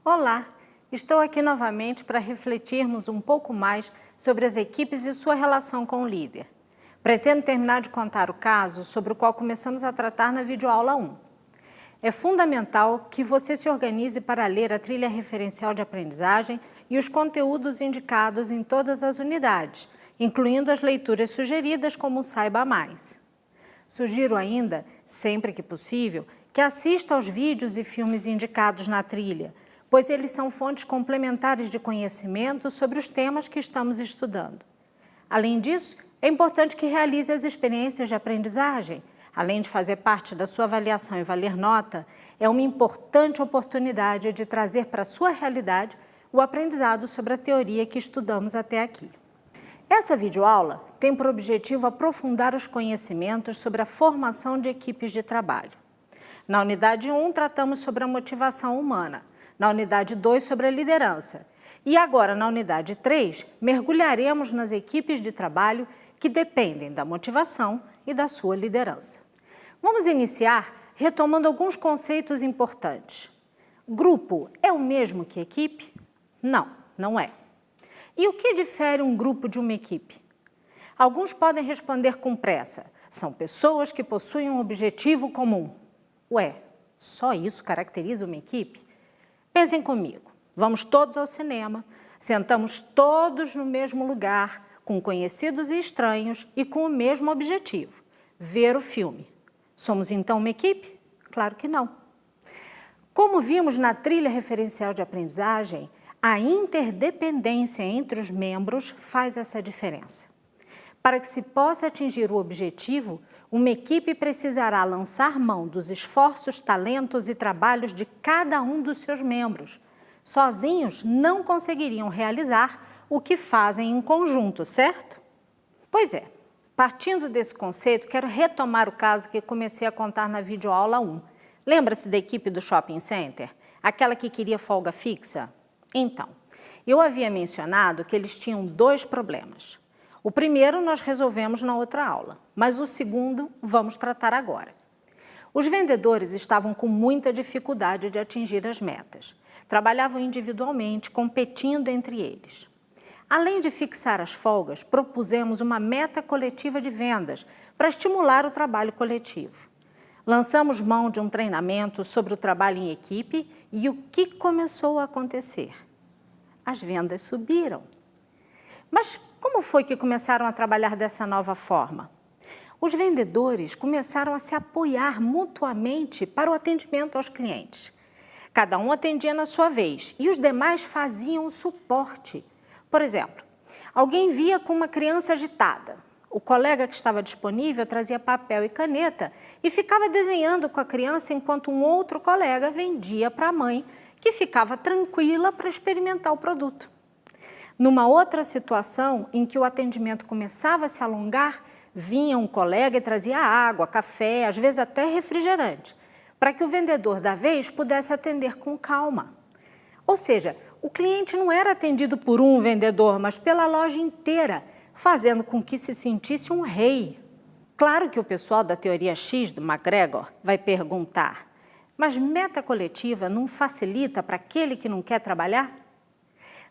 Olá, estou aqui novamente para refletirmos um pouco mais sobre as equipes e sua relação com o líder. Pretendo terminar de contar o caso sobre o qual começamos a tratar na videoaula 1. É fundamental que você se organize para ler a trilha referencial de aprendizagem e os conteúdos indicados em todas as unidades, incluindo as leituras sugeridas como o Saiba Mais. Sugiro ainda, sempre que possível, que assista aos vídeos e filmes indicados na trilha, pois eles são fontes complementares de conhecimento sobre os temas que estamos estudando. Além disso, é importante que realize as experiências de aprendizagem. Além de fazer parte da sua avaliação e valer nota, é uma importante oportunidade de trazer para a sua realidade o aprendizado sobre a teoria que estudamos até aqui. Essa videoaula tem por objetivo aprofundar os conhecimentos sobre a formação de equipes de trabalho. Na unidade 1, tratamos sobre a motivação humana. Na unidade 2, sobre a liderança. E agora, na unidade 3, mergulharemos nas equipes de trabalho que dependem da motivação e da sua liderança. Vamos iniciar retomando alguns conceitos importantes. Grupo é o mesmo que equipe? Não, não é. E o que difere um grupo de uma equipe? Alguns podem responder com pressa. São pessoas que possuem um objetivo comum. Ué, só isso caracteriza uma equipe? Pensem comigo. Vamos todos ao cinema, sentamos todos no mesmo lugar, com conhecidos e estranhos e com o mesmo objetivo, ver o filme. Somos então uma equipe? Claro que não. Como vimos na trilha referencial de aprendizagem, a interdependência entre os membros faz essa diferença. Para que se possa atingir o objetivo, uma equipe precisará lançar mão dos esforços, talentos e trabalhos de cada um dos seus membros. Sozinhos não conseguiriam realizar o que fazem em conjunto, certo? Pois é, partindo desse conceito, quero retomar o caso que comecei a contar na videoaula 1. Lembra-se da equipe do shopping center? Aquela que queria folga fixa? Então, eu havia mencionado que eles tinham dois problemas. O primeiro nós resolvemos na outra aula, mas o segundo vamos tratar agora. Os vendedores estavam com muita dificuldade de atingir as metas. Trabalhavam individualmente, competindo entre eles. Além de fixar as folgas, propusemos uma meta coletiva de vendas para estimular o trabalho coletivo. Lançamos mão de um treinamento sobre o trabalho em equipe e o que começou a acontecer? As vendas subiram. Mas como foi que começaram a trabalhar dessa nova forma? Os vendedores começaram a se apoiar mutuamente para o atendimento aos clientes. Cada um atendia na sua vez e os demais faziam o suporte. Por exemplo, alguém via com uma criança agitada. O colega que estava disponível trazia papel e caneta e ficava desenhando com a criança enquanto um outro colega vendia para a mãe, que ficava tranquila para experimentar o produto. Numa outra situação em que o atendimento começava a se alongar, vinha um colega e trazia água, café, às vezes até refrigerante, para que o vendedor da vez pudesse atender com calma. Ou seja, o cliente não era atendido por um vendedor, mas pela loja inteira, fazendo com que se sentisse um rei. Claro que o pessoal da teoria X do McGregor vai perguntar, mas meta coletiva não facilita para aquele que não quer trabalhar?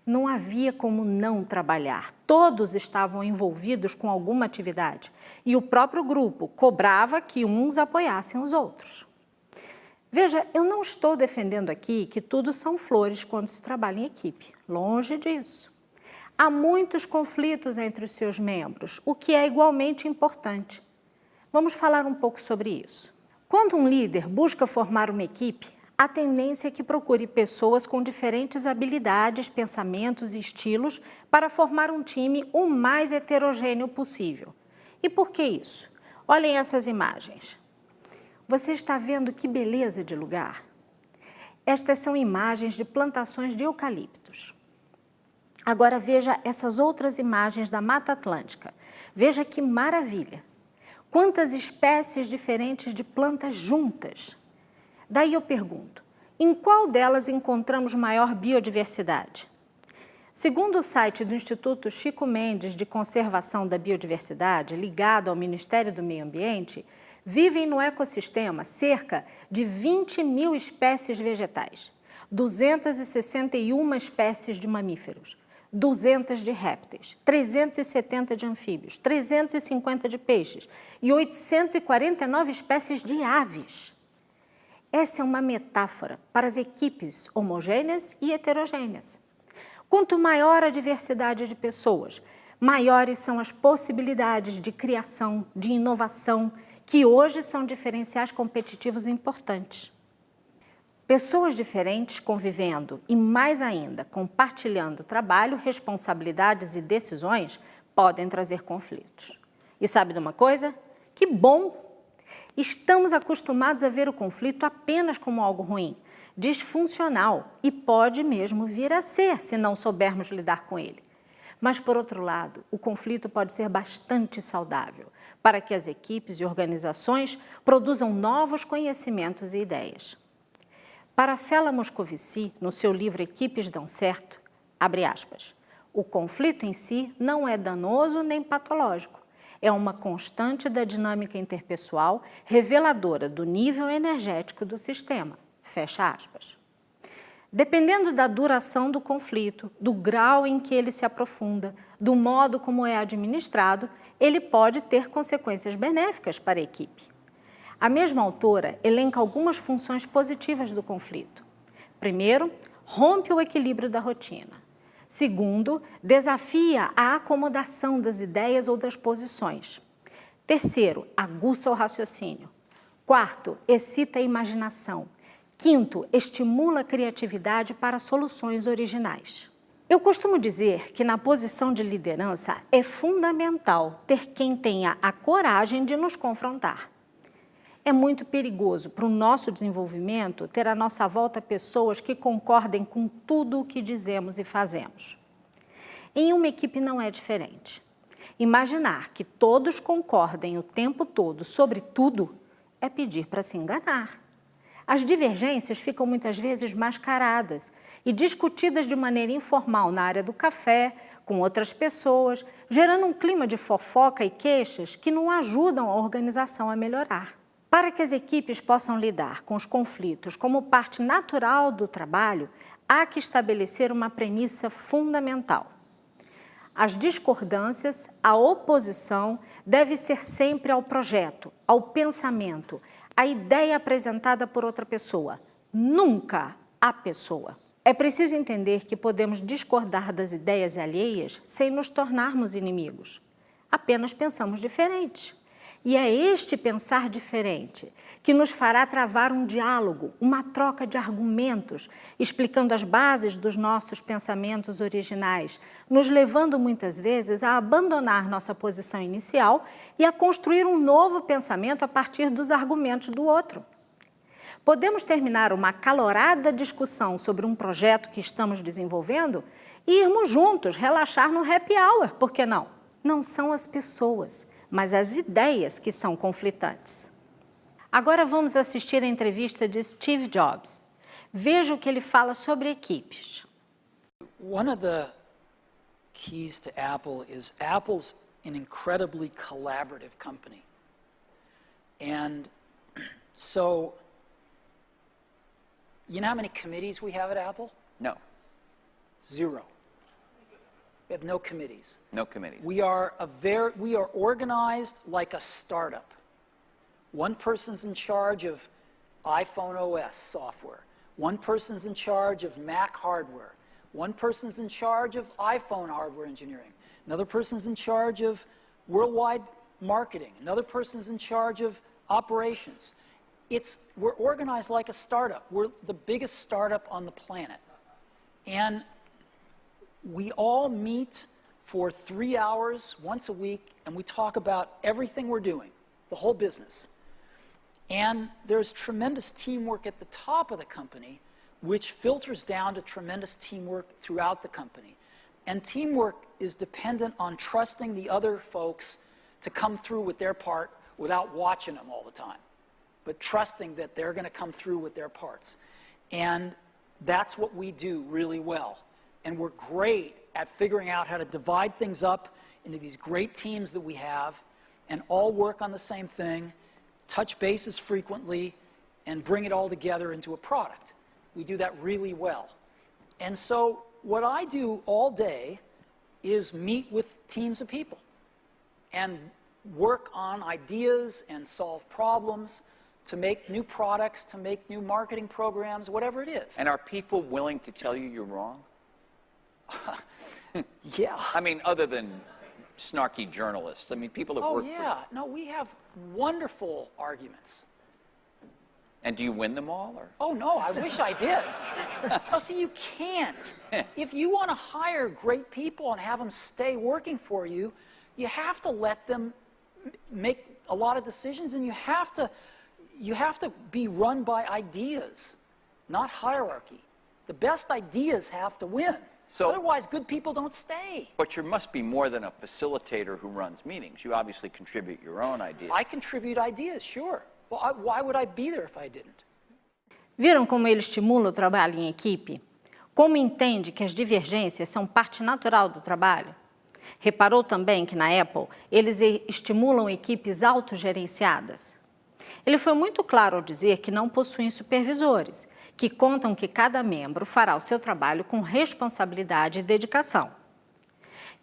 Não havia como não trabalhar, todos estavam envolvidos com alguma atividade e o próprio grupo cobrava que uns apoiassem os outros. Veja, eu não estou defendendo aqui que tudo são flores quando se trabalha em equipe, longe disso. Há muitos conflitos entre os seus membros, o que é igualmente importante. Vamos falar um pouco sobre isso. Quando um líder busca formar uma equipe, a tendência é que procure pessoas com diferentes habilidades, pensamentos e estilos para formar um time o mais heterogêneo possível. E por que isso? Olhem essas imagens. Você está vendo que beleza de lugar? Estas são imagens de plantações de eucaliptos. Agora veja essas outras imagens da Mata Atlântica. Veja que maravilha! Quantas espécies diferentes de plantas juntas! Daí eu pergunto, em qual delas encontramos maior biodiversidade? Segundo o site do Instituto Chico Mendes de Conservação da Biodiversidade, ligado ao Ministério do Meio Ambiente, vivem no ecossistema cerca de 20 mil espécies vegetais. 261 espécies de mamíferos, 200 de répteis, 370 de anfíbios, 350 de peixes e 849 espécies de aves. Essa é uma metáfora para as equipes homogêneas e heterogêneas. Quanto maior a diversidade de pessoas, maiores são as possibilidades de criação, de inovação, que hoje são diferenciais competitivos importantes. Pessoas diferentes convivendo e, mais ainda, compartilhando trabalho, responsabilidades e decisões podem trazer conflitos. E sabe de uma coisa? Que bom! Estamos acostumados a ver o conflito apenas como algo ruim, disfuncional e pode mesmo vir a ser se não soubermos lidar com ele. Mas, por outro lado, o conflito pode ser bastante saudável para que as equipes e organizações produzam novos conhecimentos e ideias. Para Fela Moscovici, no seu livro Equipes Dão Certo, abre aspas, o conflito em si não é danoso nem patológico. É uma constante da dinâmica interpessoal reveladora do nível energético do sistema. Fecha aspas. Dependendo da duração do conflito, do grau em que ele se aprofunda, do modo como é administrado, ele pode ter consequências benéficas para a equipe. A mesma autora elenca algumas funções positivas do conflito. Primeiro, rompe o equilíbrio da rotina. Segundo, desafia a acomodação das ideias ou das posições. Terceiro, aguça o raciocínio. Quarto, excita a imaginação. Quinto, estimula a criatividade para soluções originais. Eu costumo dizer que na posição de liderança é fundamental ter quem tenha a coragem de nos confrontar. É muito perigoso para o nosso desenvolvimento ter à nossa volta pessoas que concordem com tudo o que dizemos e fazemos. Em uma equipe não é diferente. Imaginar que todos concordem o tempo todo sobre tudo é pedir para se enganar. As divergências ficam muitas vezes mascaradas e discutidas de maneira informal na área do café, com outras pessoas, gerando um clima de fofoca e queixas que não ajudam a organização a melhorar. Para que as equipes possam lidar com os conflitos como parte natural do trabalho, há que estabelecer uma premissa fundamental. As discordâncias, a oposição, deve ser sempre ao projeto, ao pensamento, à ideia apresentada por outra pessoa, nunca à pessoa. É preciso entender que podemos discordar das ideias alheias sem nos tornarmos inimigos. Apenas pensamos diferente. E é este pensar diferente que nos fará travar um diálogo, uma troca de argumentos, explicando as bases dos nossos pensamentos originais, nos levando muitas vezes a abandonar nossa posição inicial e a construir um novo pensamento a partir dos argumentos do outro. Podemos terminar uma acalorada discussão sobre um projeto que estamos desenvolvendo e irmos juntos relaxar no happy hour, por que não? Não são as pessoas, mas as ideias que são conflitantes. Agora vamos assistir a entrevista de Steve Jobs. Veja o que ele fala sobre equipes. One of the keys to Apple is Apple's an incredibly collaborative company. And so, you know how many committees we have at Apple? No. 0. We have no committees. No committees. We are organized like a startup. One person's in charge of iPhone OS software. One person's in charge of Mac hardware. One person's in charge of iPhone hardware engineering. Another person's in charge of worldwide marketing. Another person's in charge of operations. We're organized like a startup. We're the biggest startup on the planet. And we all meet for 3 hours once a week, and we talk about everything we're doing, the whole business. And there's tremendous teamwork at the top of the company, which filters down to tremendous teamwork throughout the company. And teamwork is dependent on trusting the other folks to come through with their part without watching them all the time, but trusting that they're going to come through with their parts. And that's what we do really well. And we're great at figuring out how to divide things up into these great teams that we have and all work on the same thing, touch bases frequently, and bring it all together into a product. We do that really well. And so what I do all day is meet with teams of people and work on ideas and solve problems to make new products, to make new marketing programs, whatever it is. And are people willing to tell you you're wrong? Yeah. I mean, other than snarky journalists. I mean, people that work for you. Oh, yeah. No, we have wonderful arguments. And do you win them all? Or? Oh, no, I wish I did. No, see, you can't. If you want to hire great people and have them stay working for you, you have to let them make a lot of decisions, and you have to be run by ideas, not hierarchy. The best ideas have to win. So, otherwise, good people don't stay. But you must be more than a facilitator who runs meetings. You obviously contribute your own ideas. I contribute ideas, sure. Well, why would I be there if I didn't? Viram como ele estimula o trabalho em equipe? Como entende que as divergências são parte natural do trabalho? Reparou também que na Apple eles estimulam equipes autogerenciadas? Ele foi muito claro ao dizer que não possuem supervisores, que contam que cada membro fará o seu trabalho com responsabilidade e dedicação.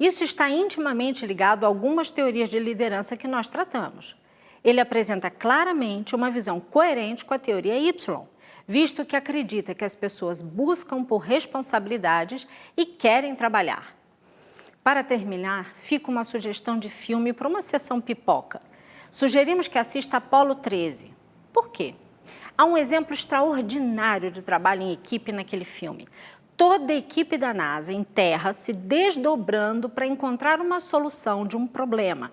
Isso está intimamente ligado a algumas teorias de liderança que nós tratamos. Ele apresenta claramente uma visão coerente com a teoria Y, visto que acredita que as pessoas buscam por responsabilidades e querem trabalhar. Para terminar, fica uma sugestão de filme para uma sessão pipoca. Sugerimos que assista Apollo 13. Por quê? Há um exemplo extraordinário de trabalho em equipe naquele filme. Toda a equipe da NASA em terra se desdobrando para encontrar uma solução de um problema.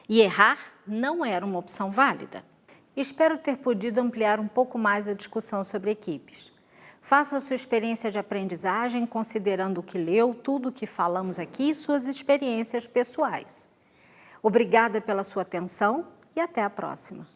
E errar não era uma opção válida. Espero ter podido ampliar um pouco mais a discussão sobre equipes. Faça a sua experiência de aprendizagem considerando o que leu, tudo o que falamos aqui e suas experiências pessoais. Obrigada pela sua atenção e até a próxima.